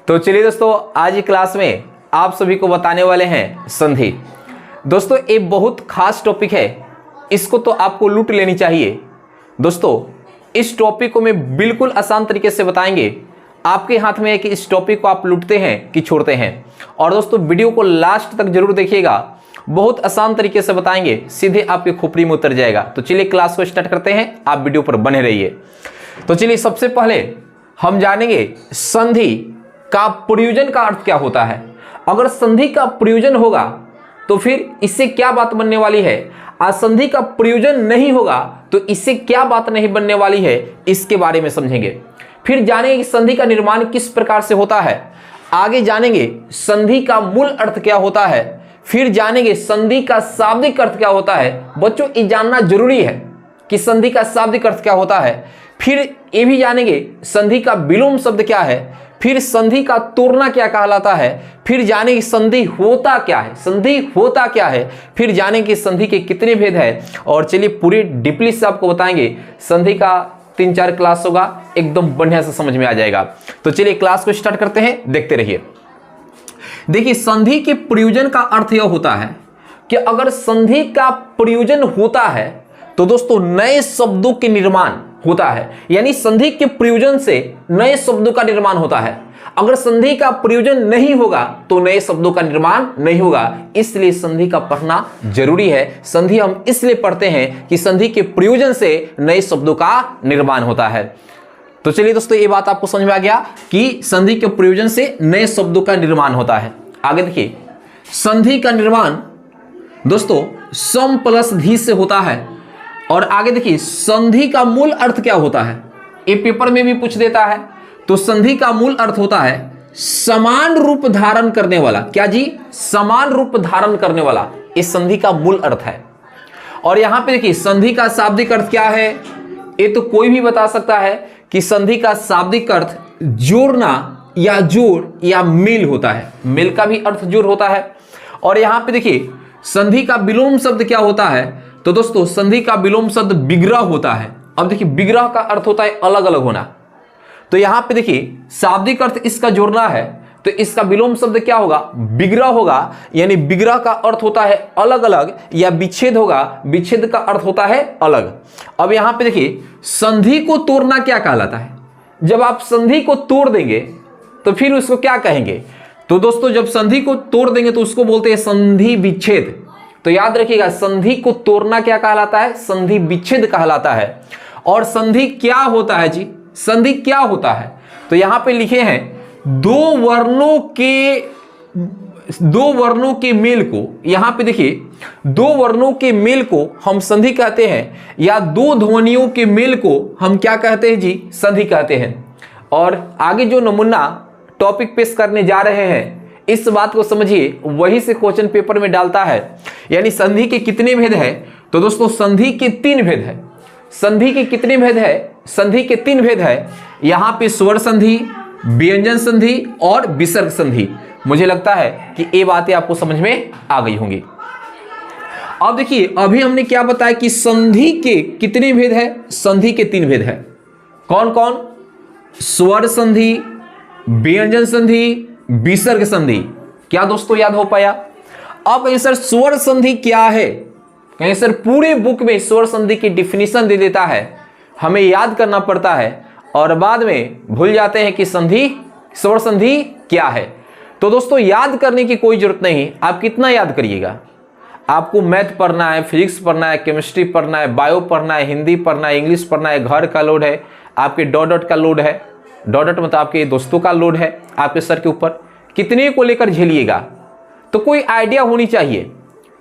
तो चलिए दोस्तों, आज की क्लास में आप सभी को बताने वाले हैं संधि। दोस्तों ये बहुत खास टॉपिक है, इसको तो आपको लूट लेनी चाहिए। दोस्तों इस टॉपिक को मैं बिल्कुल आसान तरीके से बताएंगे। आपके हाथ में है कि इस टॉपिक को आप लूटते हैं कि छोड़ते हैं। और दोस्तों वीडियो को लास्ट तक जरूर देखिएगा, बहुत आसान तरीके से बताएंगे, सीधे आपके खोपड़ी में उतर जाएगा। तो चलिए क्लास को स्टार्ट करते हैं, आप वीडियो पर बने रहिए। तो चलिए सबसे पहले हम जानेंगे संधि का प्रयोजन का अर्थ क्या होता है। अगर संधि का प्रयोजन होगा तो फिर इससे क्या बात बनने वाली है, और संधि का प्रयोजन नहीं होगा तो इससे क्या बात नहीं बनने वाली है, इसके बारे में समझेंगे। फिर जानेंगे कि संधि का निर्माण किस प्रकार से होता है। आगे जानेंगे संधि का मूल अर्थ क्या होता है। फिर जानेंगे संधि का शाब्दिक अर्थ क्या होता है। बच्चों ये जानना जरूरी है कि संधि का शाब्दिक अर्थ क्या होता है। फिर ये भी जानेंगे संधि का विलोम शब्द क्या है। फिर संधि का तोड़ना क्या कहलाता है। फिर जानेंगे संधि होता क्या है, संधि होता क्या है। फिर जानेंगे कि संधि के कितने भेद है। और चलिए पूरी डीपली से आपको बताएंगे। संधि का 3-4 क्लास होगा, एकदम बढ़िया से समझ में आ जाएगा। तो चलिए क्लास को स्टार्ट करते हैं, देखते रहिए। देखिए संधि के प्रयोजन का अर्थ यह होता है कि अगर संधि का प्रयोजन होता है तो दोस्तों नए शब्दों के निर्माण होता है। यानी संधि के प्रयोजन से नए शब्दों का निर्माण होता है। अगर संधि का प्रयोजन नहीं होगा तो नए शब्दों का निर्माण नहीं होगा। इसलिए संधि का पढ़ना जरूरी है। संधि हम इसलिए पढ़ते हैं कि संधि के प्रयोजन से नए शब्दों का निर्माण होता है। तो चलिए दोस्तों ये बात आपको समझ में आ गया कि संधि के प्रयोजन से नए शब्दों का निर्माण होता है। आगे देखिए संधि का निर्माण दोस्तों सम प्लस धी से होता है। और आगे देखिए संधि का मूल अर्थ क्या होता है, ये पेपर में भी पूछ देता है। तो संधि का मूल अर्थ होता है समान रूप धारण करने वाला। क्या जी? समान रूप धारण करने वाला, इस संधि का मूल अर्थ है। और यहां पे देखिए संधि का शाब्दिक अर्थ क्या है, ये तो कोई भी बता सकता है कि संधि का शाब्दिक अर्थ जोड़ना या जोड़ या मेल होता है। मेल का भी अर्थ जोड़ होता है। और यहां पे देखिए संधि का विलोम शब्द क्या होता है। तो दोस्तों संधि का विलोम शब्द विग्रह होता है। अब देखिए विग्रह का अर्थ होता है अलग अलग होना। तो यहां पे देखिए शाब्दिक अर्थ इसका जोड़ना है, तो इसका विलोम शब्द क्या होगा, विग्रह होगा। यानी विग्रह का अर्थ होता है अलग अलग, या विच्छेद होगा, विच्छेद का अर्थ होता है अलग। अब यहां पे देखिए संधि को तोड़ना क्या कहलाता है। जब आप संधि को तोड़ देंगे तो फिर उसको क्या कहेंगे। तो दोस्तों जब संधि को तोड़ देंगे तो उसको बोलते हैं संधि विच्छेद। तो याद रखिएगा संधि को तोड़ना क्या कहलाता है, संधि विच्छेद कहलाता है। और संधि क्या होता है जी, संधि क्या होता है। तो यहां पे लिखे हैं दो वर्णों के मेल को, यहां पे देखिए दो वर्णों के मेल को हम संधि कहते हैं, या दो ध्वनियों के मेल को हम क्या कहते हैं जी, संधि कहते हैं। और आगे जो नमूना टॉपिक पेश करने जा रहे हैं इस बात को समझिए, वही से क्वेश्चन पेपर में डालता है। यानी संधि के कितने भेद है। तो दोस्तों संधि के 3 भेद है। संधि के कितने भेद है, संधि के 3 भेद है। यहां पे स्वर संधि, व्यंजन संधि और विसर्ग संधि। मुझे लगता है कि ये बातें आपको समझ में आ गई होंगी। अब देखिए अभी हमने क्या बताया कि संधि के कितने भेद है, संधि के 3 भेद है। कौन कौन, स्वर संधि, व्यंजन संधि, विसर्ग संधि। क्या दोस्तों याद हो पाया। अब कहीं सर स्वर संधि क्या है, कहीं सर पूरे बुक में स्वर संधि की डिफिनीशन दे देता है, हमें याद करना पड़ता है और बाद में भूल जाते हैं कि स्वर संधि क्या है। तो दोस्तों याद करने की कोई जरूरत नहीं। आप कितना याद करिएगा, आपको मैथ पढ़ना है, फिजिक्स पढ़ना है, केमिस्ट्री पढ़ना है, बायो पढ़ना है, हिंदी पढ़ना है, इंग्लिश पढ़ना है, घर का लोड है, आपके डॉट का लोड है, डॉट मतलब आपके दोस्तों का लोड है आपके सर के ऊपर, कितने को लेकर झेलिएगा। तो कोई आइडिया होनी चाहिए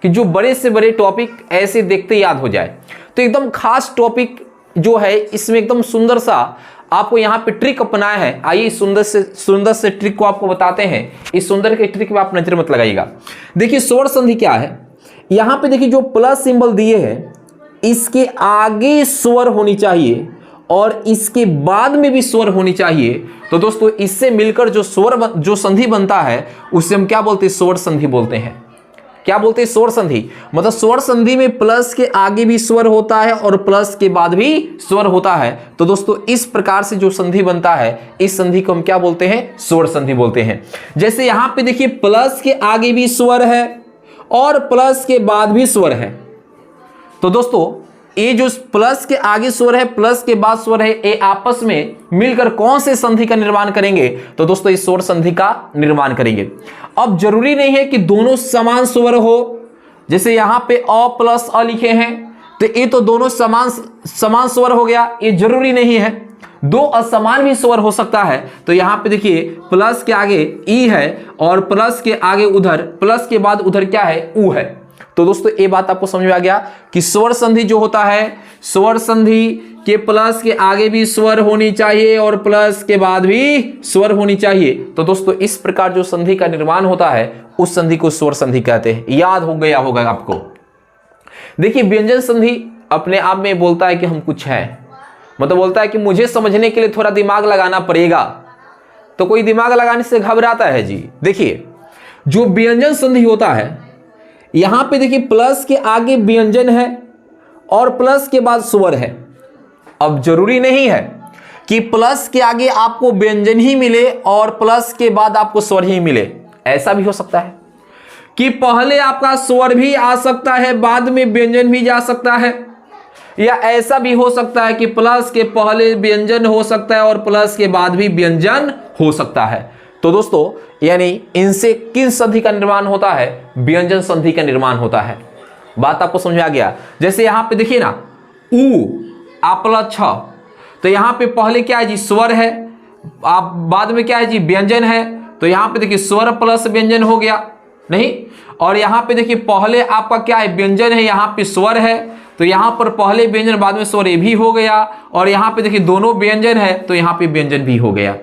कि जो बड़े से बड़े टॉपिक ऐसे देखते याद हो जाए। तो एकदम खास टॉपिक जो है इसमें एकदम सुंदर सा आपको यहाँ पे ट्रिक अपनाया है। आइए सुंदर से ट्रिक को आपको बताते हैं। इस सुंदर के ट्रिक में आप नजर मत लगाइएगा। देखिए स्वर संधि क्या है, यहाँ पे देखिए जो प्लस सिंबल दिए हैं इसके आगे स्वर होनी चाहिए और इसके बाद में भी स्वर होनी चाहिए। तो दोस्तों इससे मिलकर जो संधि बनता है उसे हम क्या बोलते हैं, स्वर संधि बोलते हैं। क्या बोलते हैं, स्वर संधि। मतलब स्वर संधि में प्लस के आगे भी स्वर होता है और प्लस के बाद भी स्वर होता है। तो दोस्तों इस प्रकार से जो संधि बनता है, इस संधि को हम क्या बोलते हैं, स्वर संधि बोलते हैं। जैसे यहां पे देखिए प्लस के आगे भी स्वर है और प्लस के बाद भी स्वर है। तो दोस्तों ये जो प्लस के आगे स्वर है, प्लस के बाद स्वर है, ये आपस में मिलकर कौन से संधि का निर्माण करेंगे, तो दोस्तों इस स्वर संधि का निर्माण करेंगे। अब जरूरी नहीं है कि दोनों समान स्वर हो। जैसे यहां पे अ प्लस अ लिखे हैं, तो ये तो दोनों समान स्वर हो गया, ये जरूरी नहीं है। दो असमान भी स्वर हो सकता है। तो यहां पे देखिए प्लस के आगे ई है और प्लस के आगे उधर, प्लस के बाद उधर क्या है, ऊ है। तो दोस्तों ये बात आपको समझ में आ गया कि स्वर संधि जो होता है, स्वर संधि के प्लस के आगे भी स्वर होनी चाहिए और प्लस के बाद भी स्वर होनी चाहिए। तो दोस्तों इस प्रकार जो संधि का निर्माण होता है, उस संधि को स्वर संधि कहते हैं। याद हो गया होगा आपको। देखिए व्यंजन संधि अपने आप में बोलता है कि हम कुछ हैं, मतलब बोलता है कि मुझे समझने के लिए थोड़ा दिमाग लगाना पड़ेगा। तो कोई दिमाग लगाने से घबराता है जी। देखिए जो व्यंजन संधि होता है, यहां पे देखिए प्लस के आगे व्यंजन है और प्लस के बाद स्वर है। अब जरूरी नहीं है कि प्लस के आगे आपको व्यंजन ही मिले और प्लस के बाद आपको स्वर ही मिले। ऐसा भी हो सकता है कि पहले आपका स्वर भी आ सकता है, बाद में व्यंजन भी जा सकता है, या ऐसा भी हो सकता है कि प्लस के पहले व्यंजन हो सकता है और प्लस के बाद भी व्यंजन हो सकता है। तो दोस्तों यानी इनसे किस संधि का निर्माण होता है, व्यंजन संधि का निर्माण होता है। बात आपको समझ में आ गया। जैसे यहां पे देखिए ना ऊ आ प्लस छ, तो यहां पे पहले क्या है जी, स्वर है, आप बाद में क्या है जी, व्यंजन है। तो यहां पे देखिए स्वर प्लस व्यंजन हो गया नहीं, और यहां पे देखिए पहले आपका क्या है, व्यंजन है, यहां पे स्वर है, तो यहां पर पहले व्यंजन बाद में स्वर, ये भी हो गया। और यहां पे देखिए दोनों व्यंजन है, तो यहां पे व्यंजन भी हो गया।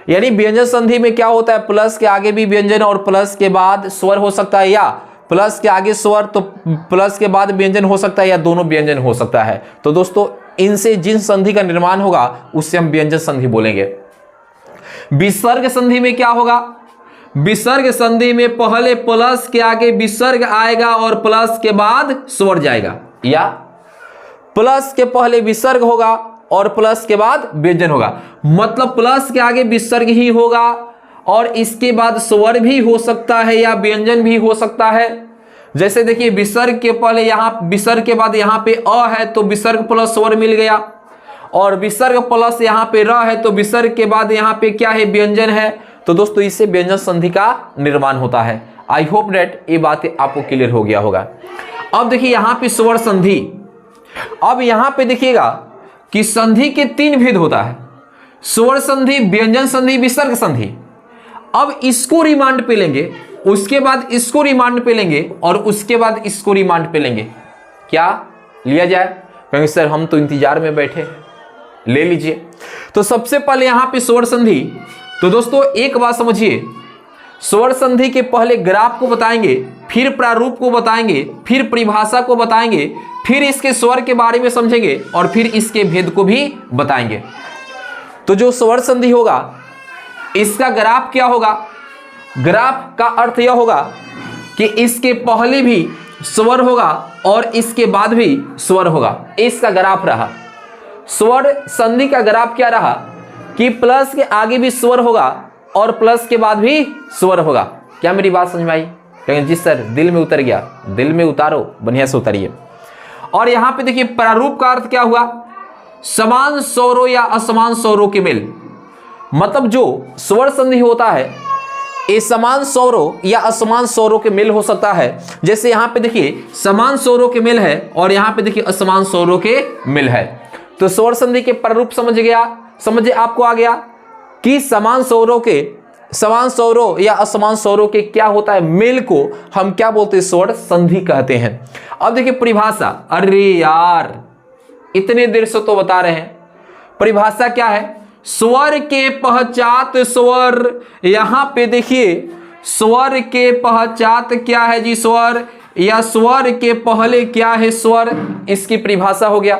यानी व्यंजन संधि में क्या होता है, प्लस के आगे भी व्यंजन और प्लस के बाद स्वर हो सकता है, या प्लस के आगे स्वर तो प्लस के बाद व्यंजन हो सकता है, या दोनों व्यंजन हो सकता है। तो दोस्तों इनसे जिन संधि का निर्माण होगा उससे हम व्यंजन संधि बोलेंगे। विसर्ग संधि में क्या होगा, विसर्ग संधि में पहले प्लस के आगे विसर्ग आएगा और प्लस के बाद स्वर जाएगा, या प्लस के पहले विसर्ग होगा और प्लस के बाद व्यंजन होगा। मतलब प्लस के आगे विसर्ग ही होगा और इसके बाद स्वर भी हो सकता है या व्यंजन भी हो सकता है। जैसे देखिए विसर्ग के पहले यहां, विसर्ग के बाद यहां पे अ है तो विसर्ग प्लस स्वर मिल गया, और विसर्ग प्लस यहां पे र है तो विसर्ग के बाद यहां पे क्या है, व्यंजन है। तो दोस्तों इससे व्यंजन संधि का निर्माण होता है। आई होप डेट ये बातें आपको क्लियर हो गया होगा। अब देखिए यहां पे स्वर संधि, अब यहां पे देखिएगा कि संधि के तीन भेद होता है, स्वर संधि, व्यंजन संधि, विसर्ग संधि। अब इसको रिमांड पे लेंगे, उसके बाद इसको रिमांड पे लेंगे और उसके बाद इसको रिमांड पे लेंगे। क्या लिया जाए, कहेंगे सर हम तो इंतजार में बैठे, ले लीजिए। तो सबसे पहले यहां पे स्वर संधि। तो दोस्तों एक बात समझिए, स्वर संधि के पहले ग्राफ को बताएंगे, फिर प्रारूप को बताएंगे, फिर परिभाषा को बताएंगे, फिर इसके स्वर के बारे में समझेंगे और फिर इसके भेद को भी बताएंगे। तो जो स्वर संधि होगा इसका ग्राफ क्या होगा, ग्राफ का अर्थ यह होगा कि इसके पहले भी स्वर होगा और इसके बाद भी स्वर होगा, इसका ग्राफ रहा। स्वर संधि का ग्राफ क्या रहा कि प्लस के आगे भी स्वर होगा और प्लस के बाद भी स्वर होगा। क्या मेरी बात समझ में आई? कहेंगे जी सर दिल में उतर गया, दिल में उतारो, बढ़िया से उतारिए। और यहां पे देखिए प्रारूप का अर्थ क्या हुआ, समान स्वरों या असमान स्वरों के मेल। मतलब जो स्वर संधि होता है ये समान स्वरों या असमान स्वरों के मेल हो सकता है। जैसे यहां पे देखिए समान स्वरों के मेल है और यहां पे देखिए असमान स्वरों के मेल है। तो स्वर संधि के प्रारूप समझ गया, समझे आपको आ गया कि समान स्वरों के, समान स्वरों या असमान स्वरों के क्या होता है, मेल को हम क्या बोलते हैं, स्वर संधि कहते हैं। अब देखिए परिभाषा, अरे यार इतने देर से तो बता रहे हैं, परिभाषा क्या है, स्वर के पहचात स्वर। यहां पे देखिए स्वर के पहचात क्या है जी, स्वर, या स्वर के पहले क्या है, स्वर, इसकी परिभाषा हो गया।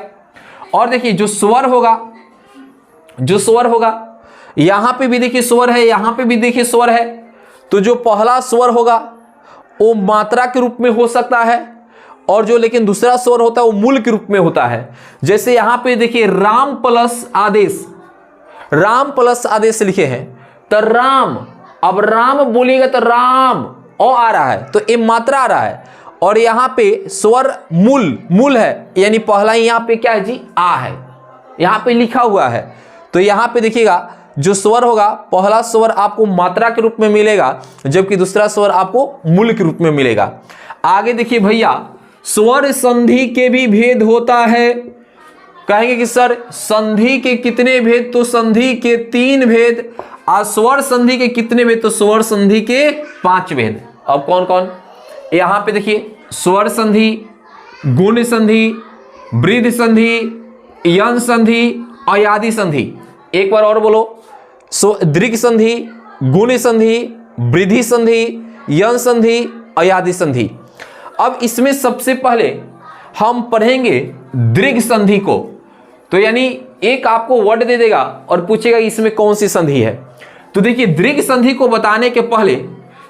और देखिए जो स्वर होगा, जो स्वर होगा, यहां पे भी देखिए स्वर है, यहां पे भी देखिए स्वर है, तो जो पहला स्वर होगा वो मात्रा के रूप में हो सकता है, और जो लेकिन दूसरा स्वर होता है वो मूल के रूप में होता है। जैसे यहां पे देखिए राम प्लस आदेश, राम प्लस आदेश लिखे हैं तो राम, अब राम बोलिएगा तो राम ओ आ रहा है तो ए मात्रा आ रहा है, और यहां पे स्वर मूल है, यानी पहला ही यहां पे क्या है जी, आ है, यहां पे लिखा हुआ है। तो यहां पे देखिएगा जो स्वर होगा, पहला स्वर आपको मात्रा के रूप में मिलेगा, जबकि दूसरा स्वर आपको मूल के रूप में मिलेगा। आगे देखिए भैया, स्वर संधि के भी भेद होता है। कहेंगे कि सर संधि के कितने भेद, तो संधि के 3 भेद, और स्वर संधि के कितने भेद, तो स्वर संधि के 5 भेद। अब कौन कौन, यहां पे देखिए स्वर संधि, गुण संधि, वृद्धि संधि, यन संधि, अयादि संधि। एक बार और बोलो, दीर्घ संधि, गुण संधि, वृद्धि संधि, यन संधि, अयादि संधि। अब इसमें सबसे पहले हम पढ़ेंगे दीर्घ संधि को। तो यानी एक आपको वर्ड दे देगा और पूछेगा इसमें कौन सी संधि है। तो देखिए दीर्घ संधि को बताने के पहले,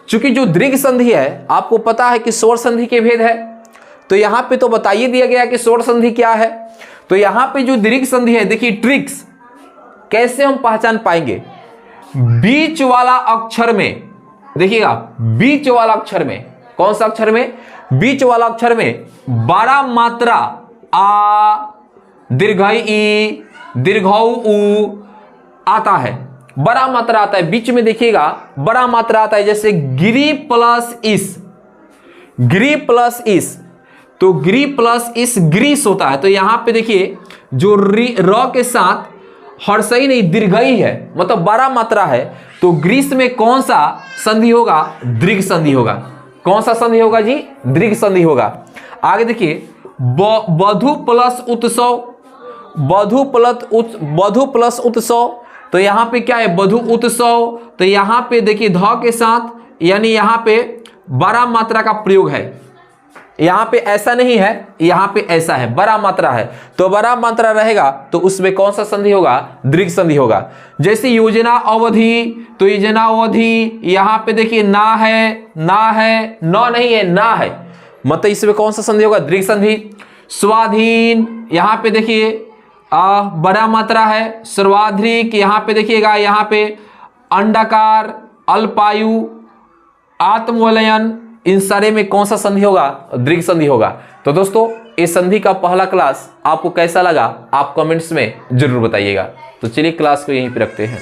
चूंकि जो दीर्घ संधि है आपको पता है कि स्वर संधि के भेद है, तो यहां पे तो बताइए दिया गया कि स्वर संधि क्या है। तो यहां पे जो दीर्घ संधि है, देखिए ट्रिक्स कैसे हम पहचान पाएंगे। बीच वाला अक्षर में, देखिएगा बीच वाला अक्षर में, कौन सा अक्षर में, बीच वाला अक्षर में 12 मात्रा आ, दीर्घई ई, दीर्घऊ उ आता है, बड़ा मात्रा आता है बीच में, देखिएगा बड़ा मात्रा आता है। जैसे गिरी प्लस इस, गिरी प्लस इस, तो गिरी प्लस इस ग्रीस होता है। तो यहां पे देखिए जो र के साथ हर्षई नहीं दीर्घई है, मतलब 12 मात्रा है, तो ग्रीस में कौन सा संधि होगा, दीर्घ संधि होगा। कौन सा संधि होगा जी, दीर्घ संधि होगा। आगे देखिए वधु प्लस उत्सव, वधु प्लस उत्सव, तो यहां पे क्या है, वधु उत्सव। तो यहां पे देखिए ध के साथ, यानी यहां पे 12 मात्रा का प्रयोग है, यहां पे ऐसा नहीं है, यहां पे ऐसा है, बड़ा मात्रा है, तो बड़ा मात्रा रहेगा तो उसमें कौन सा संधि होगा, दीर्घ संधि होगा। जैसे योजना अवधि, तो योजना अवधि, यहां पे देखिए ना है, ना है, न नहीं है, ना है, मतलब इसमें कौन सा संधि होगा, दीर्घ संधि। स्वाधीन, यहां पे देखिए बड़ा मात्रा है, सर्वाधिक, यहां पे देखिएगा यहां पे अंडाकार, अल्पायु, आत्मवलयन, इन सारे में कौन सा संधि होगा, दीर्घ संधि होगा। तो दोस्तों इस संधि का पहला क्लास आपको कैसा लगा, आप कमेंट्स में जरूर बताइएगा। तो चलिए क्लास को यहीं पे रखते हैं।